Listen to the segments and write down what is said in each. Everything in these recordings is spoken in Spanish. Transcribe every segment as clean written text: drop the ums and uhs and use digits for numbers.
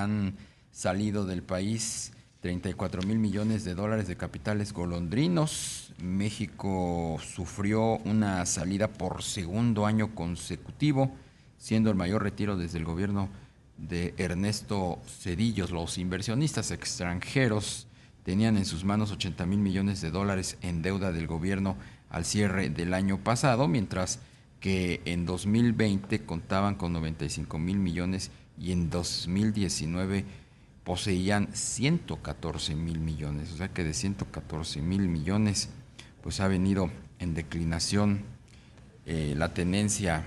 han salido del país 34,000 millones de dólares de capitales golondrinos. México sufrió una salida por segundo año consecutivo, siendo el mayor retiro desde el gobierno de Ernesto Zedillo. Los inversionistas extranjeros tenían en sus manos 80,000 millones de dólares en deuda del gobierno al cierre del año pasado, mientras que en 2020 contaban con 95,000 millones y en 2019 poseían 114,000 millones. O sea que de 114,000 millones pues ha venido en declinación la tenencia,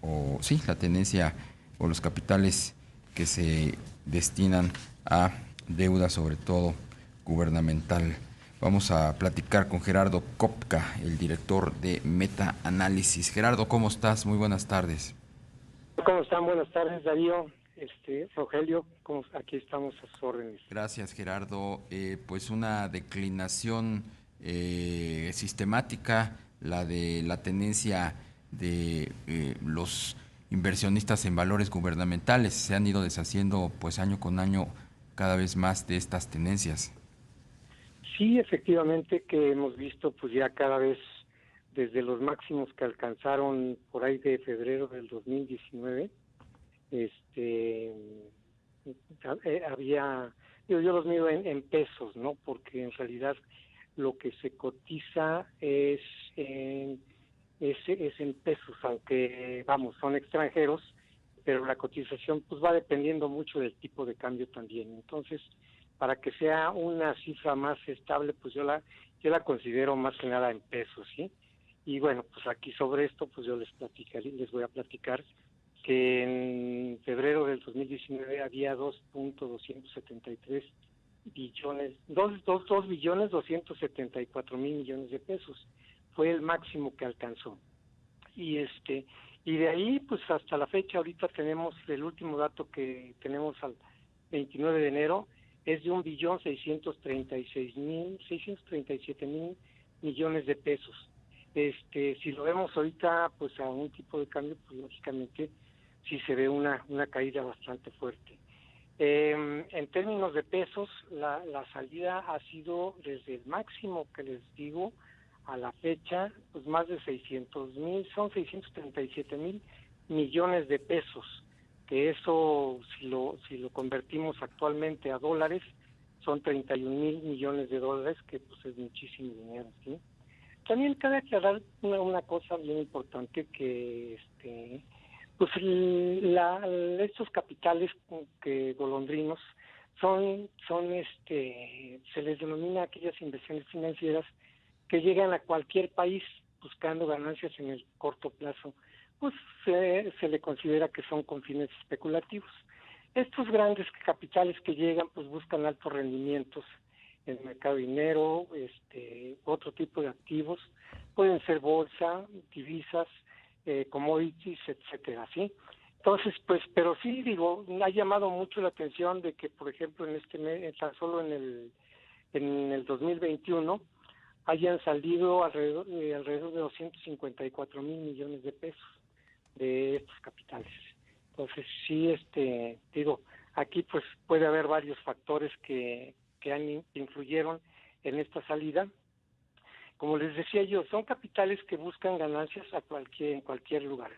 o sí, la tenencia o los capitales que se destinan a deuda, sobre todo gubernamental. Vamos a platicar con Gerardo Kopka, el director de Meta Análisis. Gerardo, ¿cómo estás? Muy buenas tardes. ¿Cómo están? Buenas tardes, Darío, Rogelio, aquí estamos a sus órdenes. Gracias, Gerardo. Pues una declinación sistemática, la de la tenencia de los inversionistas en valores gubernamentales. Se han ido deshaciendo pues año con año cada vez más de estas tenencias. Sí, efectivamente que hemos visto pues ya cada vez desde los máximos que alcanzaron por ahí de febrero del 2019, había, yo los mido en pesos, ¿no? Porque en realidad lo que se cotiza es en pesos, aunque vamos, son extranjeros, pero la cotización pues va dependiendo mucho del tipo de cambio también. Entonces, para que sea una cifra más estable, pues yo la considero más que nada en pesos, ¿sí? Y bueno, pues aquí sobre esto, pues yo les voy a platicar que en febrero del 2019 había 2.273 billones, 2 billones 274 mil millones de pesos. Fue el máximo que alcanzó. Y y de ahí pues hasta la fecha ahorita tenemos el último dato que tenemos al 29 de enero es de 1.637.000 millones de pesos. Si lo vemos ahorita pues a un tipo de cambio, pues lógicamente sí se ve una caída bastante fuerte. En términos de pesos, la salida ha sido desde el máximo que les digo a la fecha, pues más de 600,000, son 637,000 millones de pesos, que eso si lo convertimos actualmente a dólares, son 31,000 millones de dólares, que pues es muchísimo dinero, ¿sí? También cabe aclarar una cosa bien importante, que pues estos capitales que golondrinos se les denomina aquellas inversiones financieras que llegan a cualquier país buscando ganancias en el corto plazo, pues se le considera que son con fines especulativos. Estos grandes capitales que llegan pues buscan altos rendimientos en el mercado de dinero, otro tipo de activos, pueden ser bolsa, divisas, commodities, etcétera, ¿sí? Entonces, pues, pero sí, digo, ha llamado mucho la atención de que, por ejemplo, en este mes, tan solo en el 2021, hayan salido alrededor de 254,000 millones de pesos de estos capitales. Entonces, sí, digo, aquí pues puede haber varios factores que influyeron en esta salida. Como les decía yo, son capitales que buscan ganancias en cualquier lugar.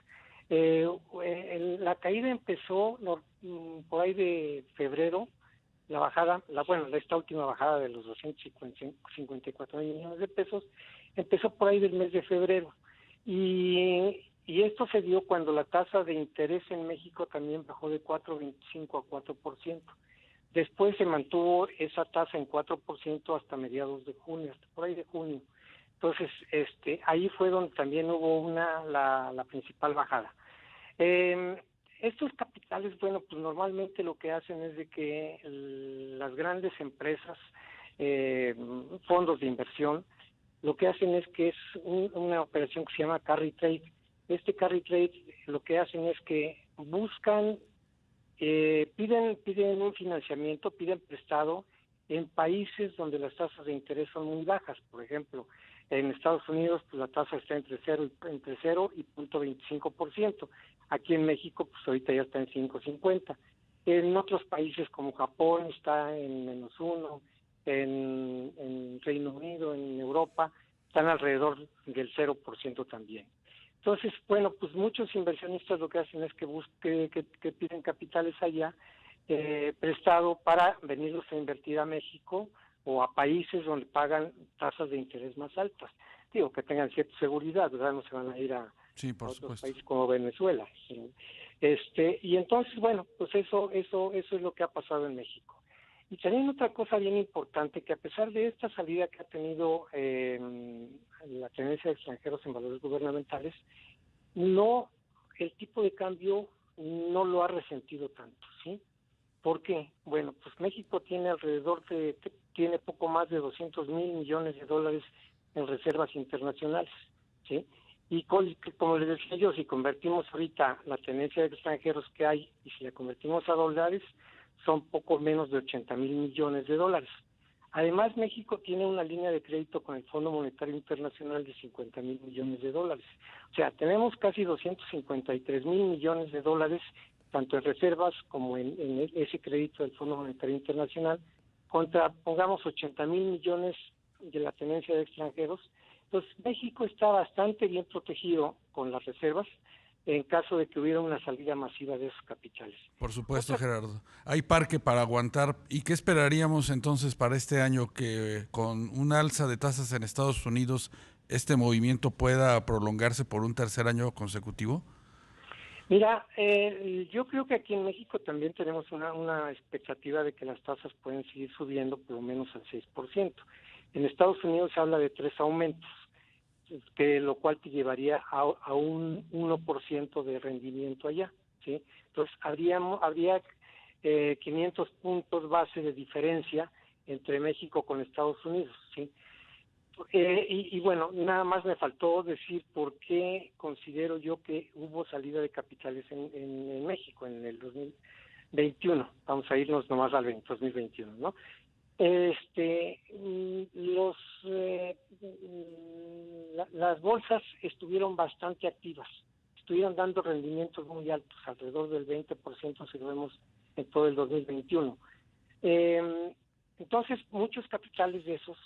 La caída empezó por ahí de febrero, la bajada, esta última bajada de los 254 millones de pesos, empezó por ahí del mes de febrero. Y esto se dio cuando la tasa de interés en México también bajó de 4.25 a 4%. Después se mantuvo esa tasa en 4% hasta mediados de junio, hasta por ahí de junio. Entonces, ahí fue donde también hubo la principal bajada. Estos capitales, bueno, pues normalmente lo que hacen es de que las grandes empresas, fondos de inversión, lo que hacen es que es una operación que se llama carry trade. Este carry trade lo que hacen es que buscan, piden un financiamiento, piden prestado en países donde las tasas de interés son muy bajas. Por ejemplo, en Estados Unidos pues la tasa está entre 0 y 0.25%. Aquí en México pues ahorita ya está en 5.50. En otros países como Japón está en -1, en Reino Unido, en Europa, están alrededor del 0% también. Entonces, bueno, pues muchos inversionistas lo que hacen es que piden capitales allá prestado para venirlos a invertir a México o a países donde pagan tasas de interés más altas. Digo, que tengan cierta seguridad, ¿verdad? No se van a ir a otros supuesto. países como Venezuela. ¿Sí? Y entonces, bueno, pues eso es lo que ha pasado en México. Y también otra cosa bien importante, que a pesar de esta salida que ha tenido la tenencia de extranjeros en valores gubernamentales, no, el tipo de cambio no lo ha resentido tanto, ¿sí? ¿Por qué? Bueno, pues México tiene poco más de 200,000 millones de dólares en reservas internacionales, ¿sí? Y como les decía yo, si convertimos ahorita la tenencia de extranjeros que hay y si la convertimos a dólares, son poco menos de 80,000 millones de dólares. Además, México tiene una línea de crédito con el Fondo Monetario Internacional de 50,000 millones de dólares. O sea, tenemos casi 253,000 millones de dólares, tanto en reservas como en ese crédito del Fondo Monetario Internacional, contra, pongamos, 80,000 millones de la tenencia de extranjeros. Entonces, México está bastante bien protegido con las reservas en caso de que hubiera una salida masiva de esos capitales. Por supuesto, Gerardo. Hay parque para aguantar. ¿Y qué esperaríamos entonces para este año, que con un alza de tasas en Estados Unidos este movimiento pueda prolongarse por un tercer año consecutivo? Mira, yo creo que aquí en México también tenemos una expectativa de que las tasas pueden seguir subiendo por lo menos al 6%. En Estados Unidos se habla de 3 aumentos, lo cual te llevaría a un 1% de rendimiento allá, ¿sí? Entonces, habría 500 puntos base de diferencia entre México con Estados Unidos, ¿sí? Y bueno, nada más me faltó decir por qué considero yo que hubo salida de capitales en México en el 2021. Vamos a irnos nomás al 2021, ¿no? Las bolsas estuvieron bastante activas, estuvieron dando rendimientos muy altos, alrededor del 20% si lo vemos en todo el 2021. Entonces, muchos capitales de esos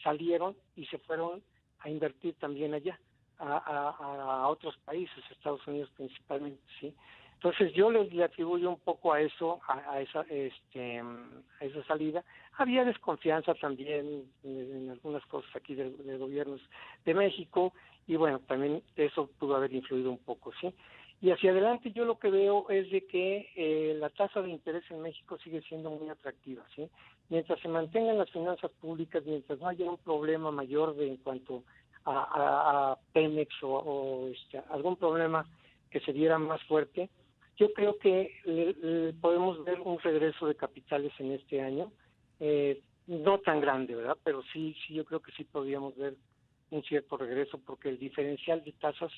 salieron y se fueron a invertir también allá, a otros países, Estados Unidos principalmente, ¿sí? Entonces yo le atribuyo un poco a eso, a esa salida. Había desconfianza también en algunas cosas aquí de gobiernos de México, y bueno, también eso pudo haber influido un poco, ¿sí? Y hacia adelante yo lo que veo es de que la tasa de interés en México sigue siendo muy atractiva, ¿sí? Mientras se mantengan las finanzas públicas, mientras no haya un problema mayor en cuanto a Pemex o algún problema que se diera más fuerte, yo creo que podemos ver un regreso de capitales en este año, no tan grande, ¿verdad? Pero sí, yo creo que sí podríamos ver un cierto regreso, porque el diferencial de tasas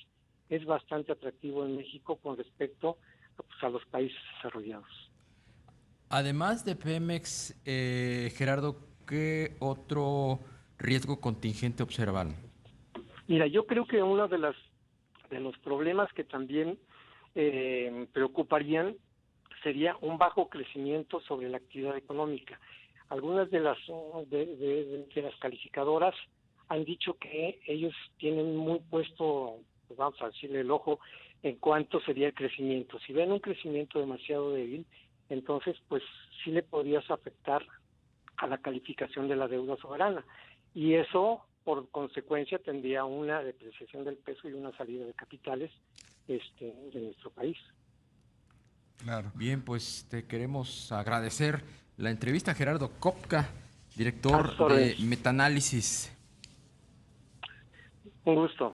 es bastante atractivo en México con respecto a los países desarrollados. Además de Pemex, Gerardo, ¿qué otro riesgo contingente observan? Mira, yo creo que uno de los problemas que también preocuparían sería un bajo crecimiento sobre la actividad económica. Algunas de las calificadoras han dicho que ellos tienen muy puesto, pues vamos a decirle, el ojo en cuánto sería el crecimiento. Si ven un crecimiento demasiado débil, entonces pues sí le podrías afectar a la calificación de la deuda soberana, y eso por consecuencia tendría una depreciación del peso y una salida de capitales de nuestro país. Claro. Bien, pues te queremos agradecer la entrevista, Gerardo Kopka, director de Metaanálisis. Un gusto.